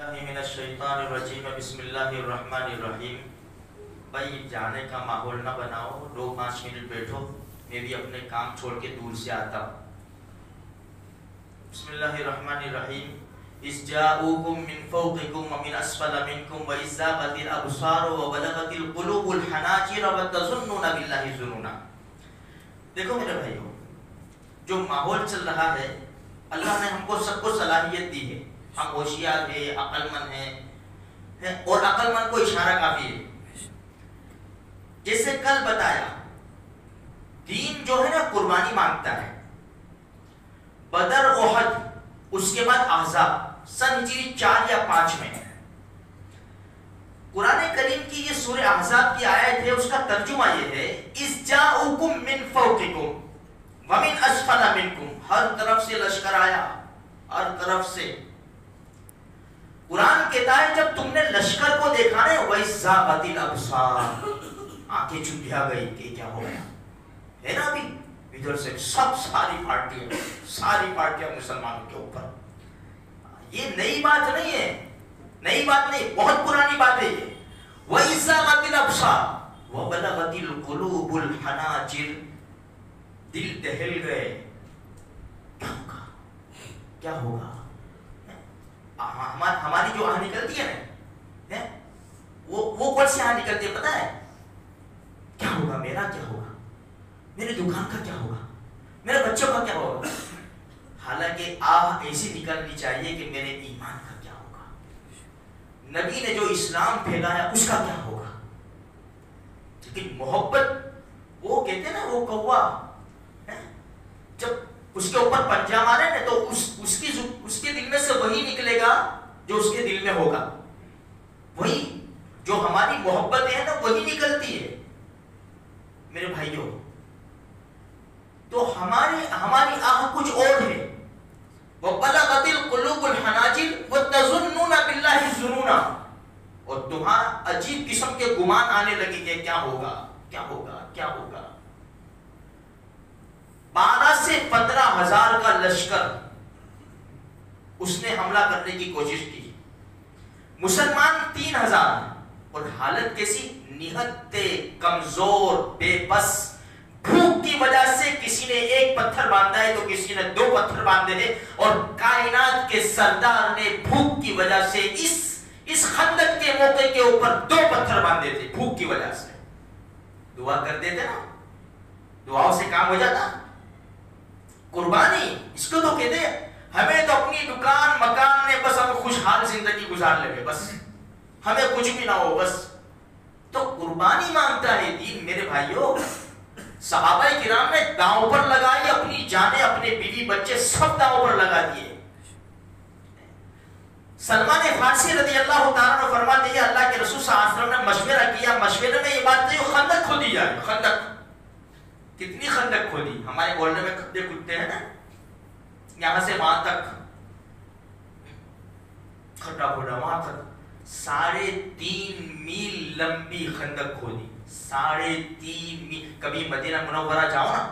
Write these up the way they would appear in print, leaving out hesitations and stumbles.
من الشیطان الرجیم بسم اللہ الرحمن الرحیم. بھائی جانے کا ماحول نہ بناؤ, 2-5 منٹ بیٹھو, میں بھی اپنے کام چھوڑ کے دور سے آتا ہوں. بسم اللہ الرحمن الرحیم. اذ جاءوکم من فوقکم ومن اسفل منکم واذ زاغت الابصار وبلغت القلوب الحناجر وتظنون باللہ الظنونا. دیکھو میرے بھائیو, جو ماحول چل رہا ہے اللہ نے ہم کو سب کو صلاحیت دی ہے. ہم ہوشیار ہیں, عقل مند ہیں, اور عقل مند کو اشارہ کافی ہے. جیسے کل بتایا, دین جو ہے نا قربانی مانگتا ہے. بدر, احد, اس کے بعد احزاب, سن ہجری 4 یا 5 میں. قرآن کریم کی یہ سورہ احزاب کی آیت ہے, اس کا ترجمہ یہ ہے اذ جاءوکم من فوقکم ومن اسفل منکم. ہر طرف سے لشکر آیا, ہر طرف سے. قرآن کہتا ہے جب تم نے لشکر کو دیکھا نا, وَإِذْ زَاغَتِ الْأَبْصَارُ, آنکھیں چبھیا گئی کہ کیا ہو گیا ہے نا. ابھی ادھر سے ساری پارٹیاں مسلمانوں کے اوپر. یہ نئی بات نہیں ہے, نئی بات نہیں, بہت پرانی بات ہے یہ. وَإِذْ زَاغَتِ الْأَبْصَارُ وَبَلَغَتِ الْقُلُوبُ الْحَنَاجِرَ. دل دہل گئے, کیا ہوگا, کیا ہوگا. ہماری جو آہ نکلتی ہے نا, وہ کون سی آہ نکلتی ہے پتہ ہے؟ کیا ہوگا, میرا کیا ہوگا, میرے دکان کا کیا ہوگا, میرے بچوں کا کیا ہوگا. حالانکہ آہ ایسی نکلنی چاہیے کہ میرے ایمان کا کیا ہوگا, نبی نے جو اسلام پھیلایا اس کا کیا ہوگا. لیکن محبت, وہ کہتے ہیں نا وہ کوا, جب اس کے اوپر پنجہ مارے نا تو اس کے دل میں سے وہی نکلے گا جو اس کے دل میں ہوگا. وہی جو ہماری محبت ہے نا وہی نکلتی ہے میرے بھائیوں. تو ہماری آہ کچھ اور ہے. وَبَلَغَتِ الْقُلُوبُ الْحَنَاجِرَ وَتَظُنُّونَ بِاللَّهِ الظُّنُونَ. اور تمہارا عجیب قسم کے گمان آنے لگے کہ کیا ہوگا, کیا ہوگا, کیا ہوگا. 12 سے 15 ہزار کا لشکر اس نے حملہ کرنے کی کوشش کی. مسلمان 3000, اور حالت کیسی, نہتے, کمزور, بے بس. بھوک کی وجہ سے کسی نے 1 پتھر باندھا ہے تو کسی نے 2 پتھر باندھے ہیں, اور کائنات کے سردار نے بھوک کی وجہ سے اس خندق کے موقع کے اوپر 2 پتھر باندھے تھے. بھوک کی وجہ سے دعا کر دیتے نا, دعاؤں سے کام ہو جاتا. قربانی اس کو تو کہتے ہیں, ہمیں تو اپنی دکان مکان میں بس ہم خوشحال زندگی گزار لے, بس ہمیں کچھ بھی نہ ہو بس. تو قربانی مانگتا ہے دین میرے بھائیوں. صحابہ کرام نے داؤں پر لگائی, اپنی جانیں, اپنے بیوی بچے سب داؤں پر لگا دیے. سلمان فارسی رضی اللہ تعالیٰ عنہ فرماتے ہیں اللہ کے رسول صلی اللہ علیہ وسلم نے مشورہ کیا. مشورے میں یہ بات تھی خندق کھودی جائے. خندق, کتنی خندق کھودی. ہمارے محلے میں کھدے کھدتے ہیں نا, یہاں سے وہاں تک کھڈا کھودا, وہاں تک 3.5 میل لمبی خندق کھودی. 3.5 میل. کبھی مدینہ منورہ جاؤ نا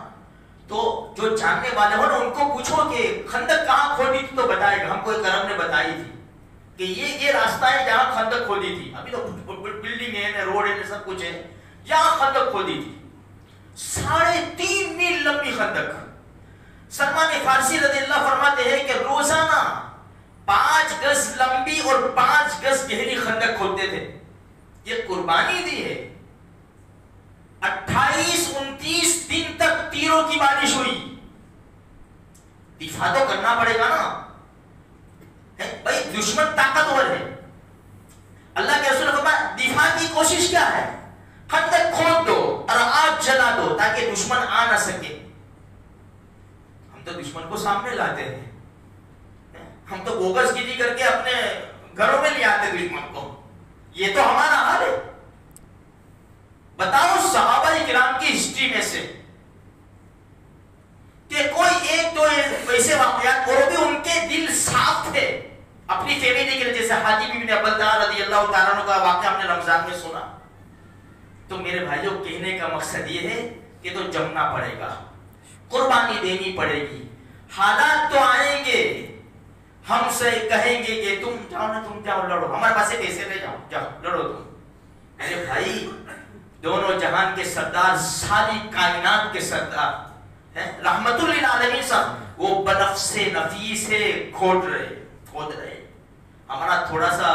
تو جو جاننے والے ہو نا ان کو پوچھو کہ خندق کہاں کھودی تھی تو بتائے گا. ہم کو ایک عرب نے بتائی تھی کہ یہ راستہ ہے جہاں خندق کھودی تھی. ابھی تو بلڈنگ ہے, روڈ ہے, سب کچھ ہے, یہاں خندق کھودی تھی. 3.5 میل لمبی خندق. سلمان فارسی رضی اللہ فرماتے ہیں کہ روزانہ 5 گز لمبی اور 5 گز گہری خندق کھودتے تھے. یہ قربانی دی ہے. 28-29 دن تک تیروں کی بارش ہوئی. دفاع تو کرنا پڑے گا نا بھائی, دشمن طاقتور ہے. اللہ کے رسول نے فرمایا دفاع کی کوشش کیا ہے, خندق کھود دو اور آگ جلا دو تاکہ دشمن آ نہ سکے. ہم تو دشمن کو سامنے لاتے ہیں, ہم تو بوگس گیری کر کے اپنے گھروں میں لے آتے دشمن کو. یہ تو ہمارا حال ہے. بتاؤ صحابہ کرام کی ہسٹری میں سے کہ کوئی 1-2 ایسے واقعات, اور بھی ان کے دل صاف تھے اپنی فیملی کے لیے. جیسے حاجی بن عبداللہ رضی اللہ تعالیٰ عنہ کا واقعہ ہم نے رمضان میں سنا. تو میرے بھائیوں کہنے کا مقصد یہ ہے کہ تو جمنا پڑے گا, قربانی دینی پڑے گی. حالات تو آئیں گے, ہم سے کہیں گے کہ تم جاؤ نا، تم جاؤ لڑو، ہمارے پاس پیسے لے جاؤ، جاؤ لڑو تم. میرے بھائی دونوں جہان کے سردار، ساری کائنات کے سردار ہیں، رحمت للعالمین صاحب، وہ بنفس نفیس سے کھود رہے. ہمارا تھوڑا سا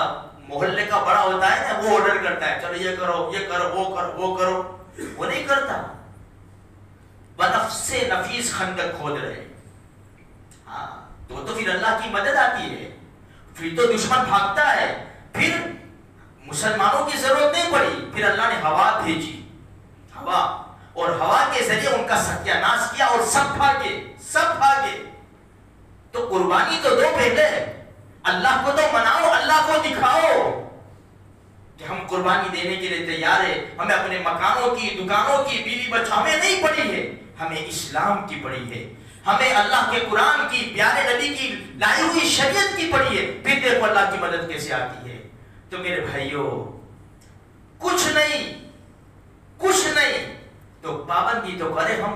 محلے کا بڑا ہوتا ہے نا، وہ آرڈر کرتا ہے چلو یہ کرو، یہ کرو، وہ کرو، وہ کرو، وہ نہیں کرتا. بنفس نفیس خندق کھود رہے. ہاں تو پھر اللہ کی مدد آتی ہے، پھر تو دشمن بھاگتا ہے. پھر مسلمانوں کی ضرورت نہیں پڑی، پھر اللہ نے ہوا بھیجی، ہوا، اور ہوا کے ذریعے ان کا ستیہ ناش کیا اور سب بھاگے. تو قربانی تو دو پہلے، اللہ کو تو مناؤ، اللہ کو دکھاؤ کہ ہم قربانی دینے کے لیے تیار ہے. ہمیں اپنے مکانوں کی، دکانوں کی، بیوی بچوں ہمیں نہیں پڑی ہے، ہمیں اسلام کی پڑی ہے، ہمیں اللہ کے قرآن کی، پیارے نبی کی لائی ہوئی شریعت کی پڑی ہے. پھر دیکھو اللہ کی مدد کیسے آتی ہے. تو میرے بھائیوں کچھ نہیں تو پابندی تو کرے، ہم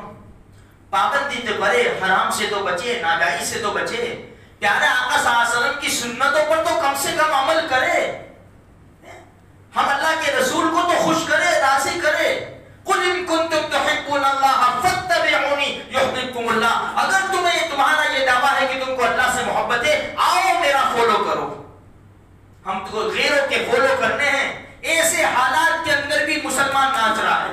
پابندی تو کرے، حرام سے تو بچے، ناجائز سے تو بچے، پیارے آقا صلی اللہ علیہ وسلم کی سنتوں پر تو کم سے کم عمل کرے. ہم اللہ کے رسول کو تو خوش کرے، راضی کرے. قُلْ إِن كُنتُمْ تُحِبُّونَ اللَّهَ فَاتَّبِعُونِي يُحْبِبْكُمُ اللَّهُ. اگر تمہارا یہ دعویٰ ہے کہ تم کو اللہ سے محبت ہے، آؤ میرا فالو کرو. ہم تو غیروں کے فالو کرنے ہیں. ایسے حالات کے اندر بھی مسلمان ناچ رہا ہے،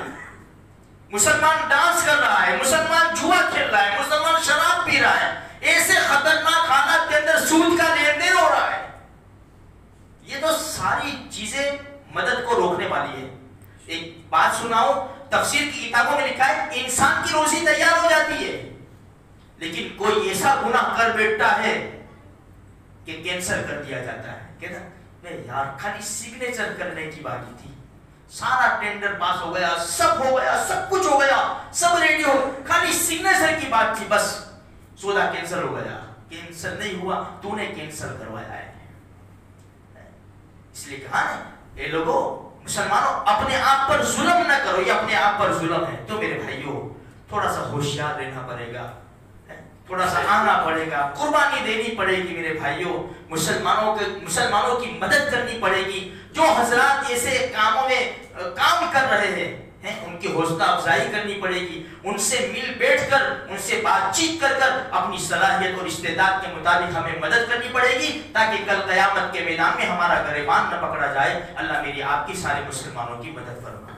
مسلمان ڈانس کر رہا ہے، مسلمان جوا کھیل رہا ہے، مسلمان شراب پی رہا ہے. ایسے خطرناک حالات کے اندر سود کا لین دین ہو رہا ہے. یہ تو ساری چیزیں مدد کو روکنے والی ہے. ایک بات سناؤ، تفسیر کی کتابوں میں لکھا ہے انسان کی روزی تیار ہو جاتی ہے، لیکن کوئی ایسا گناہ کر بیٹھتا ہے کہ کینسل کر دیا جاتا ہے. کہتا ہے یار خالی سگنیچر کرنے کی بات تھی، سارا ٹینڈر پاس ہو گیا، سب ہو گیا، سب کچھ ہو گیا، سب ریڈی ہو، خالی سگنیچر کی بات تھی، بس سودا کینسل ہو گیا. کینسل نہیں ہوا، تو نے کینسل کروایا ہے. اس لیے کہا نا اے لوگوں، مسلمانوں اپنے آپ پر ظلم نہ کرو، یہ اپنے آپ پر ظلم ہے. تو میرے بھائیوں تھوڑا سا ہوشیار رہنا پڑے گا، تھوڑا سا آنا پڑے گا، قربانی دینی پڑے گی. میرے بھائیوں مسلمانوں کی مدد کرنی پڑے گی. جو حضرات ایسے کاموں میں کام کر رہے ہیں ان کی حوصلہ افزائی کرنی پڑے گی. ان سے مل بیٹھ کر، ان سے بات چیت کر اپنی صلاحیت اور استعداد کے مطابق ہمیں مدد کرنی پڑے گی، تاکہ کل قیامت کے میدان میں ہمارا گریبان نہ پکڑا جائے. اللہ میری آپ کی سارے مسلمانوں کی مدد فرمائے.